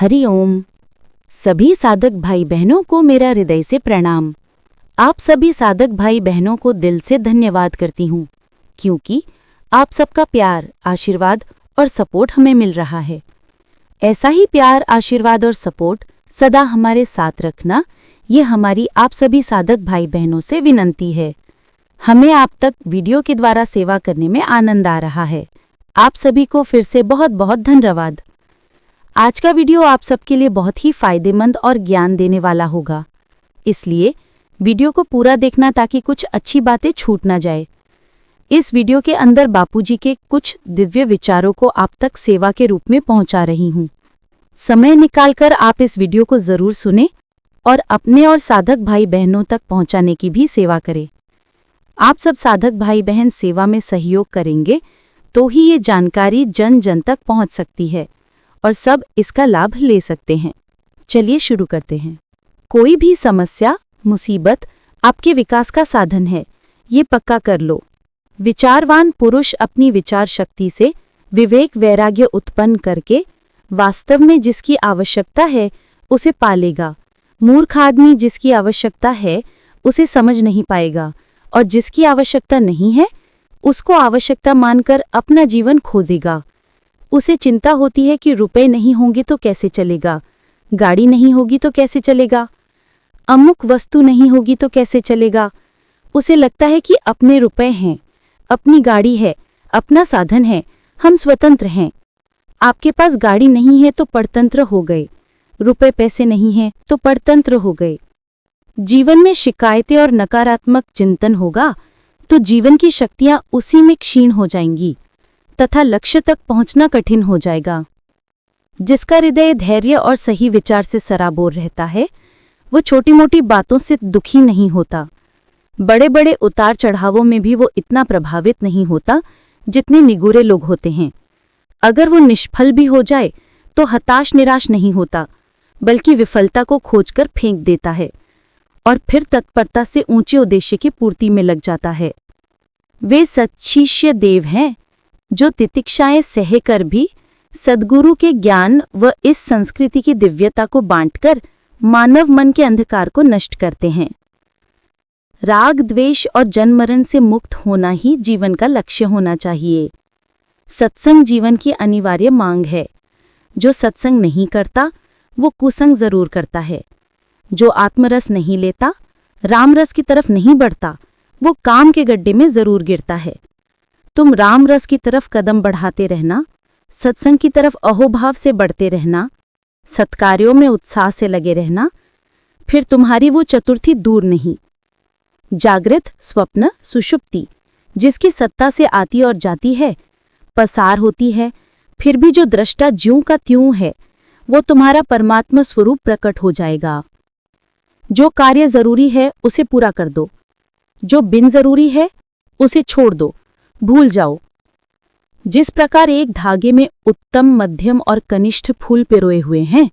हरि ओम। सभी साधक भाई बहनों को मेरा हृदय से प्रणाम। आप सभी साधक भाई बहनों को दिल से धन्यवाद करती हूँ, क्योंकि आप सबका प्यार, आशीर्वाद और सपोर्ट हमें मिल रहा है। ऐसा ही प्यार, आशीर्वाद और सपोर्ट सदा हमारे साथ रखना, ये हमारी आप सभी साधक भाई बहनों से विनती है। हमें आप तक वीडियो के द्वारा सेवा करने में आनंद आ रहा है। आप सभी को फिर से बहुत बहुत धन्यवाद। आज का वीडियो आप सबके लिए बहुत ही फायदेमंद और ज्ञान देने वाला होगा, इसलिए वीडियो को पूरा देखना ताकि कुछ अच्छी बातें छूट ना जाए। इस वीडियो के अंदर बापूजी के कुछ दिव्य विचारों को आप तक सेवा के रूप में पहुंचा रही हूं। समय निकालकर आप इस वीडियो को जरूर सुनें और अपने और साधक भाई बहनों तक पहुंचाने की भी सेवा करें। आप सब साधक भाई बहन सेवा में सहयोग करेंगे तो ही ये जानकारी जन जन तक पहुंच सकती है और सब इसका लाभ ले सकते हैं। चलिए शुरू करते हैं। कोई भी समस्या, मुसीबत आपके विकास का साधन है, ये पक्का कर लो। विचारवान पुरुष अपनी विचार शक्ति से विवेक वैराग्य उत्पन्न करके वास्तव में जिसकी आवश्यकता है उसे पालेगा। मूर्ख आदमी जिसकी आवश्यकता है उसे समझ नहीं पाएगा और जिसकी आवश्यकता नहीं है उसको आवश्यकता मानकर अपना जीवन खो देगा। उसे चिंता होती है कि रुपए नहीं होंगे तो कैसे चलेगा, गाड़ी नहीं होगी तो कैसे चलेगा, अमुक वस्तु नहीं होगी तो कैसे चलेगा। उसे लगता है कि अपने रुपए हैं, अपनी गाड़ी है, अपना साधन है, हम स्वतंत्र हैं। आपके पास गाड़ी नहीं है तो परतंत्र हो गए, रुपए पैसे नहीं हैं तो परतंत्र हो गए। जीवन में शिकायतें और नकारात्मक चिंतन होगा तो जीवन की शक्तियां उसी में क्षीण हो जाएंगी तथा लक्ष्य तक पहुंचना कठिन हो जाएगा। जिसका हृदय धैर्य और सही विचार से सराबोर रहता है वो छोटी मोटी बातों से दुखी नहीं होता। बड़े बड़े उतार चढ़ावों में भी वो इतना प्रभावित नहीं होता जितने निगूरे लोग होते हैं। अगर वो निष्फल भी हो जाए तो हताश निराश नहीं होता, बल्कि विफलता को खोजकर फेंक देता है और फिर तत्परता से ऊंचे उद्देश्य की पूर्ति में लग जाता है। वे सच्चिष्य देव हैं जो तितिक्षाएं सहकर भी सद्गुरु के ज्ञान व इस संस्कृति की दिव्यता को बांटकर मानव मन के अंधकार को नष्ट करते हैं। राग, द्वेष और जन्ममरण से मुक्त होना ही जीवन का लक्ष्य होना चाहिए। सत्संग जीवन की अनिवार्य मांग है। जो सत्संग नहीं करता वो कुसंग जरूर करता है। जो आत्मरस नहीं लेता, राम रस की तरफ नहीं बढ़ता, वो काम के गड्ढे में जरूर गिरता है। तुम राम रस की तरफ कदम बढ़ाते रहना, सत्संग की तरफ अहोभाव से बढ़ते रहना, सत्कार्यों में उत्साह से लगे रहना, फिर तुम्हारी वो चतुर्थी दूर नहीं। जागृत, स्वप्न, सुषुप्ति जिसकी सत्ता से आती और जाती है, पसार होती है, फिर भी जो दृष्टा ज्यों का त्यों है वो तुम्हारा परमात्मा स्वरूप प्रकट हो जाएगा। जो कार्य जरूरी है उसे पूरा कर दो, जो बिन जरूरी है उसे छोड़ दो, भूल जाओ। जिस प्रकार एक धागे में उत्तम, मध्यम और कनिष्ठ फूल पिरोए हुए हैं,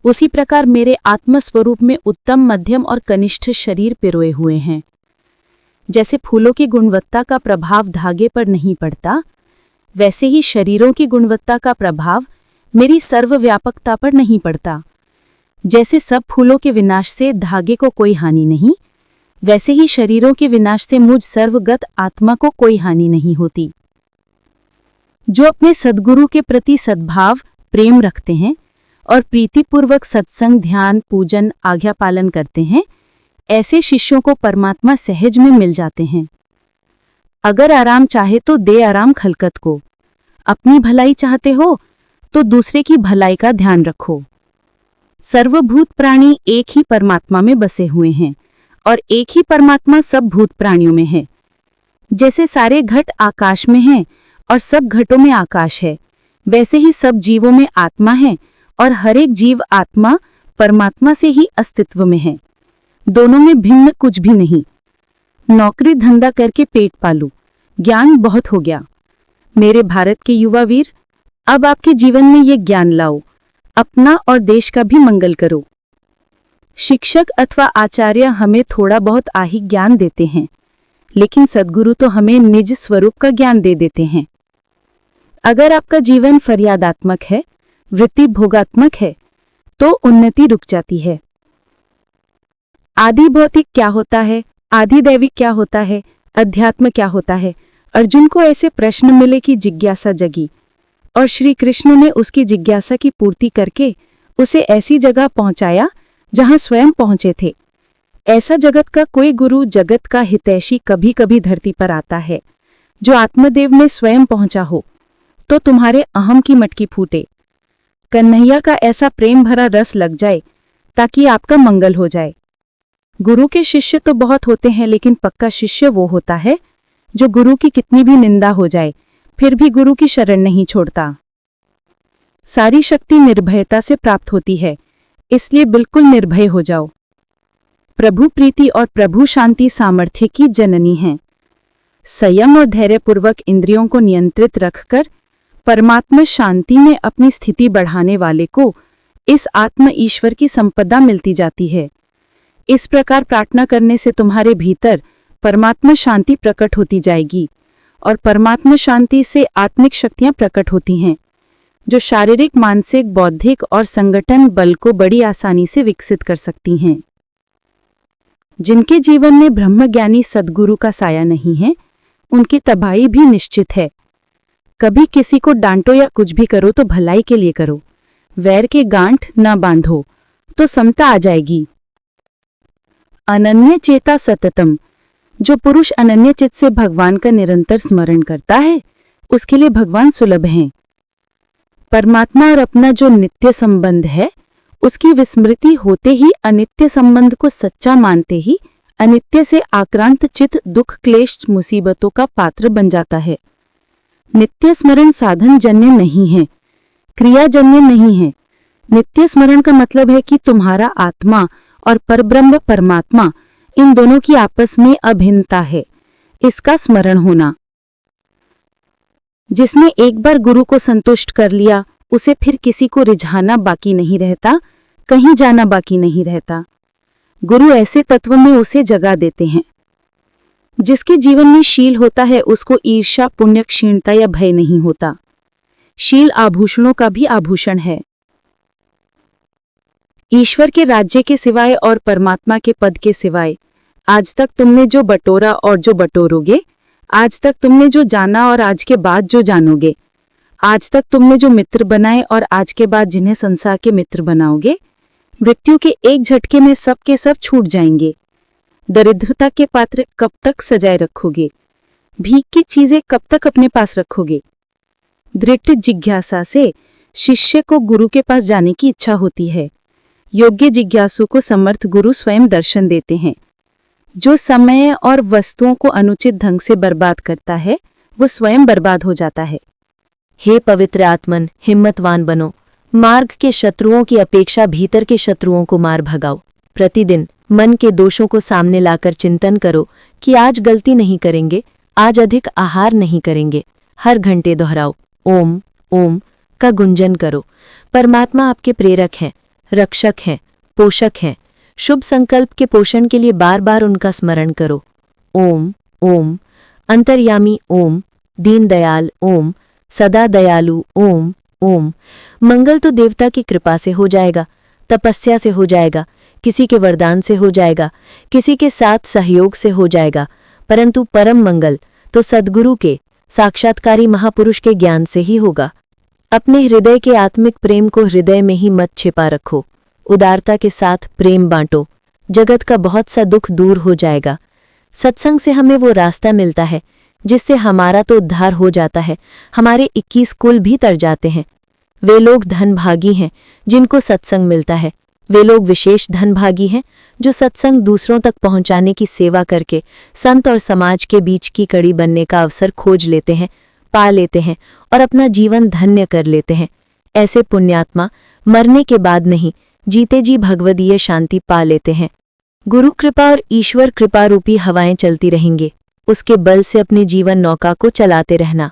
उसी प्रकार मेरे आत्मस्वरूप में उत्तम, मध्यम और कनिष्ठ शरीर पिरोए हुए हैं। जैसे फूलों की गुणवत्ता का प्रभाव धागे पर नहीं पड़ता, वैसे ही शरीरों की गुणवत्ता का प्रभाव मेरी सर्वव्यापकता पर नहीं पड़ता। जैसे सब फूलों के विनाश से धागे को कोई हानि नहीं, वैसे ही शरीरों के विनाश से मुझ सर्वगत आत्मा को कोई हानि नहीं होती। जो अपने सद्गुरु के प्रति सद्भाव, प्रेम रखते हैं और प्रीतिपूर्वक सत्संग, ध्यान, पूजन, आज्ञा पालन करते हैं, ऐसे शिष्यों को परमात्मा सहज में मिल जाते हैं। अगर आराम चाहे तो दे आराम खलकत को। अपनी भलाई चाहते हो तो दूसरे की भलाई का ध्यान रखो। सर्वभूत प्राणी एक ही परमात्मा में बसे हुए हैं और एक ही परमात्मा सब भूत प्राणियों में है। जैसे सारे घट आकाश में हैं और सब घटों में आकाश है, वैसे ही सब जीवों में आत्मा है और हर एक जीव आत्मा परमात्मा से ही अस्तित्व में है। दोनों में भिन्न कुछ भी नहीं। नौकरी धंधा करके पेट पालू, ज्ञान बहुत हो गया। मेरे भारत के युवा वीर, अब आपके जीवन में ये ज्ञान लाओ, अपना और देश का भी मंगल करो। शिक्षक अथवा आचार्य हमें थोड़ा बहुत आही ज्ञान देते हैं, लेकिन सद्गुरु तो हमें निज स्वरूप का ज्ञान दे देते हैं। अगर आपका जीवन फरियादात्मक है, वृत्ति भोगात्मक है, तो उन्नति रुक जाती है। आदि भौतिक क्या होता है, आदि दैविक क्या होता है, अध्यात्म क्या होता है? अर्जुन को ऐसे प्रश्न मिले कि जिज्ञासा जगी, और श्री कृष्ण ने उसकी जिज्ञासा की पूर्ति करके उसे ऐसी जगह पहुंचाया जहां स्वयं पहुंचे थे। ऐसा जगत का कोई गुरु, जगत का हितैषी कभी कभी धरती पर आता है जो आत्मदेव में स्वयं पहुंचा हो, तो तुम्हारे अहम की मटकी फूटे, कन्हैया का ऐसा प्रेम भरा रस लग जाए ताकि आपका मंगल हो जाए। गुरु के शिष्य तो बहुत होते हैं, लेकिन पक्का शिष्य वो होता है जो गुरु की कितनी भी निंदा हो जाए फिर भी गुरु की शरण नहीं छोड़ता। सारी शक्ति निर्भयता से प्राप्त होती है, इसलिए बिल्कुल निर्भय हो जाओ। प्रभु प्रीति और प्रभु शांति सामर्थ्य की जननी है। संयम और धैर्यपूर्वक इंद्रियों को नियंत्रित रखकर परमात्मा शांति में अपनी स्थिति बढ़ाने वाले को इस आत्म ईश्वर की संपदा मिलती जाती है। इस प्रकार प्रार्थना करने से तुम्हारे भीतर परमात्मा शांति प्रकट होती जाएगी, और परमात्मा शांति से आत्मिक शक्तियां प्रकट होती हैं जो शारीरिक, मानसिक, बौद्धिक और संगठन बल को बड़ी आसानी से विकसित कर सकती हैं। जिनके जीवन में ब्रह्मज्ञानी सद्गुरु का साया नहीं है, उनकी तबाही भी निश्चित है। कभी किसी को डांटो या कुछ भी करो तो भलाई के लिए करो, वैर के गांठ न बांधो, तो समता आ जाएगी। अनन्य चेता सततम, जो पुरुष अनन्य चित्त से भगवान का निरंतर स्मरण करता है उसके लिए भगवान सुलभ हैं। परमात्मा और अपना जो नित्य संबंध है उसकी विस्मृति होते ही अनित्य संबंध को सच्चा मानते ही अनित्य से आक्रांत चित्त दुख, क्लेश, मुसीबतों का पात्र बन जाता है। नित्य स्मरण साधन जन्य नहीं है, क्रियाजन्य नहीं है। नित्य स्मरण का मतलब है कि तुम्हारा आत्मा और परब्रह्म परमात्मा, इन दोनों की आपस में अभिन्नता है, इसका स्मरण होना। जिसने एक बार गुरु को संतुष्ट कर लिया उसे फिर किसी को रिझाना बाकी नहीं रहता, कहीं जाना बाकी नहीं रहता। गुरु ऐसे तत्व में उसे जगा देते हैं। जिसके जीवन में शील होता है उसको ईर्ष्या, पुण्य, क्षीणता या भय नहीं होता। शील आभूषणों का भी आभूषण है। ईश्वर के राज्य के सिवाय और परमात्मा के पद के सिवाय आज तक तुमने जो बटोरा और जो बटोरोगे, आज तक तुमने जो जाना और आज के बाद जो जानोगे, आज तक तुमने जो मित्र बनाए और आज के बाद जिन्हें संसार के मित्र बनाओगे, मृत्यु के एक झटके में सब के सब छूट जाएंगे। दरिद्रता के पात्र कब तक सजाए रखोगे? भीख की चीजें कब तक अपने पास रखोगे? दृढ़ जिज्ञासा से शिष्य को गुरु के पास जाने की इच्छा होती है। योग्य जिज्ञासु को समर्थ गुरु स्वयं दर्शन देते हैं। जो समय और वस्तुओं को अनुचित ढंग से बर्बाद करता है वो स्वयं बर्बाद हो जाता है। हे पवित्र आत्मन, हिम्मतवान बनो। मार्ग के शत्रुओं की अपेक्षा भीतर के शत्रुओं को मार भगाओ। प्रतिदिन मन के दोषों को सामने लाकर चिंतन करो कि आज गलती नहीं करेंगे, आज अधिक आहार नहीं करेंगे। हर घंटे दोहराओ ओम ओम का गुंजन करो। परमात्मा आपके प्रेरक हैं, रक्षक हैं, पोषक हैं। शुभ संकल्प के पोषण के लिए बार बार उनका स्मरण करो। ओम ओम अंतर्यामी ओम, दीनदयाल ओम, सदा दयालु ओम ओम। मंगल तो देवता की कृपा से हो जाएगा, तपस्या से हो जाएगा, किसी के वरदान से हो जाएगा, किसी के साथ सहयोग से हो जाएगा, परंतु परम मंगल तो सद्गुरु के, साक्षात्कारी महापुरुष के ज्ञान से ही होगा। अपने हृदय के आत्मिक प्रेम को हृदय में ही मत छिपा रखो। उदारता के साथ प्रेम बांटो, जगत का बहुत सा दुख दूर हो जाएगा। सत्संग से हमें वो रास्ता मिलता है जिससे हमारा तो उद्धार हो जाता है, हमारे 21 कुल भी तर जाते हैं। वे लोग धनभागी हैं जिनको सत्संग मिलता है। वे लोग विशेष धनभागी हैं जो सत्संग दूसरों तक पहुंचाने की सेवा करके संत और समाज के बीच की कड़ी बनने का अवसर खोज लेते हैं, पा लेते हैं और अपना जीवन धन्य कर लेते हैं। ऐसे पुण्यात्मा मरने के बाद नहीं, जीते जी भगवदीय शांति पा लेते हैं। गुरु कृपा और ईश्वर कृपा रूपी हवाएं चलती रहेंगे, उसके बल से अपने जीवन नौका को चलाते रहना।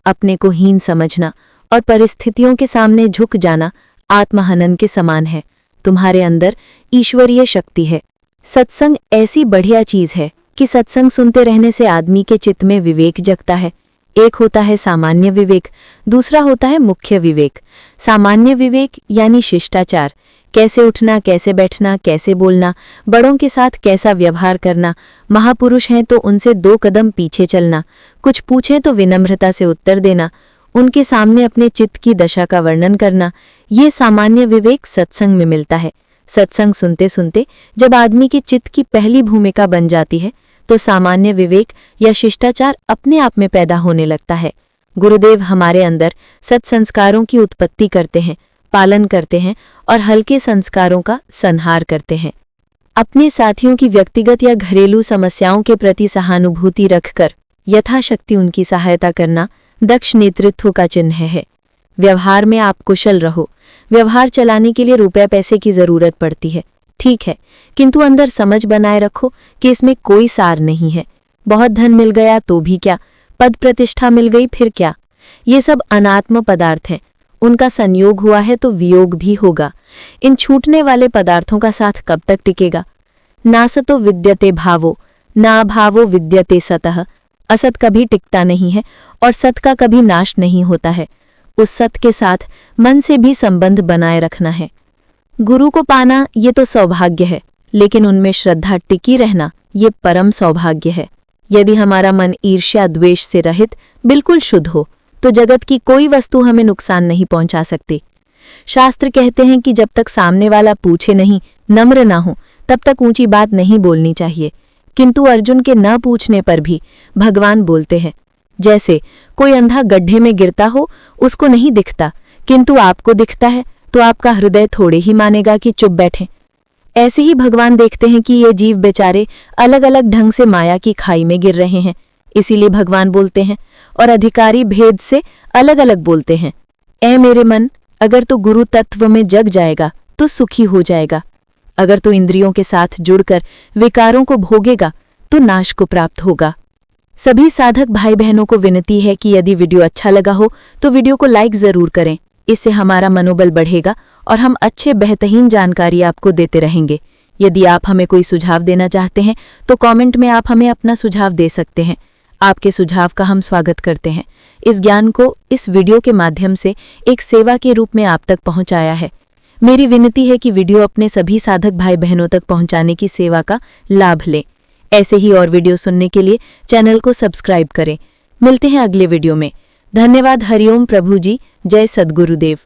अपने को हीन समझना और परिस्थितियों के सामने झुक जाना आत्महनन के समान है। तुम्हारे अंदर ईश्वरीय शक्ति है। सत्संग ऐसी बढ़िया चीज है कि सत्संग सुनते रहने से आदमी के चित्त में विवेक जगता है। एक होता है सामान्य विवेक, दूसरा होता है मुख्य विवेक। सामान्य विवेक यानी शिष्टाचार, कैसे उठना, कैसे बैठना, कैसे बोलना, बड़ों के साथ कैसा व्यवहार करना, महापुरुष हैं तो उनसे 2 कदम पीछे चलना, कुछ पूछें तो विनम्रता से उत्तर देना, उनके सामने अपने चित्त की दशा का वर्णन करना, ये सामान्य विवेक सत्संग में मिलता है। सत्संग सुनते सुनते जब आदमी के चित्त की पहली भूमिका बन जाती है तो सामान्य विवेक या शिष्टाचार अपने आप में पैदा होने लगता है। गुरुदेव हमारे अंदर सत्संस्कारों की उत्पत्ति करते हैं, पालन करते हैं और हल्के संस्कारों का संहार करते हैं। अपने साथियों की व्यक्तिगत या घरेलू समस्याओं के प्रति सहानुभूति रखकर यथाशक्ति उनकी सहायता करना दक्ष नेतृत्व का चिन्ह है। व्यवहार में आप कुशल रहो। व्यवहार चलाने के लिए रुपए पैसे की जरूरत पड़ती है, ठीक है, किंतु अंदर समझ बनाए रखो कि इसमें कोई सार नहीं है। बहुत धन मिल गया तो भी क्या, पद प्रतिष्ठा मिल गई फिर क्या। ये सब अनात्म पदार्थ हैं, उनका संयोग हुआ है तो वियोग भी होगा। इन छूटने वाले पदार्थों का साथ कब तक टिकेगा। नासतो विद्यते भावो, ना भावो विद्यते सतः। असत कभी टिकता नहीं है और सत का कभी नाश नहीं होता है। उस सत के साथ मन से भी संबंध बनाए रखना है। गुरु को पाना ये तो सौभाग्य है, लेकिन उनमें श्रद्धा टिकी रहना ये परम सौभाग्य है। यदि हमारा मन ईर्ष्या द्वेष से रहित बिल्कुल शुद्ध हो तो जगत की कोई वस्तु हमें नुकसान नहीं पहुंचा सकती। शास्त्र कहते हैं कि जब तक सामने वाला पूछे नहीं, नम्र ना हो, तब तक ऊंची बात नहीं बोलनी चाहिए। किंतु अर्जुन के न पूछने पर भी भगवान बोलते हैं। जैसे कोई अंधा गड्ढे में गिरता हो, उसको नहीं दिखता, किंतु आपको दिखता है, तो आपका हृदय थोड़े ही मानेगा कि चुप बैठें। ऐसे ही भगवान देखते हैं कि ये जीव बेचारे अलग अलग ढंग से माया की खाई में गिर रहे हैं, इसीलिए भगवान बोलते हैं और अधिकारी भेद से अलग अलग बोलते हैं। ऐ मेरे मन, अगर तू गुरु तत्व में जग जाएगा तो सुखी हो जाएगा। अगर तू इंद्रियों के साथ जुड़कर विकारों को भोगेगा तो नाश को प्राप्त होगा। सभी साधक भाई बहनों को विनती है कि यदि वीडियो अच्छा लगा हो तो वीडियो को लाइक जरूर करें। इससे हमारा मनोबल बढ़ेगा और हम अच्छे बेहतरीन जानकारी आपको देते रहेंगे। यदि आप हमें कोई सुझाव देना चाहते हैं तो कमेंट में आप हमें अपना सुझाव दे सकते हैं। आपके सुझाव का हम स्वागत करते हैं। इस ज्ञान को इस वीडियो के माध्यम से एक सेवा के रूप में आप तक पहुंचाया है। मेरी विनती है कि वीडियो अपने सभी साधक भाई बहनों तक पहुंचाने की सेवा का लाभ लें। ऐसे ही और वीडियो सुनने के लिए चैनल को सब्सक्राइब करें। मिलते हैं अगले वीडियो में। धन्यवाद। हरिओम प्रभु जी। जय सद्गुरुदेव।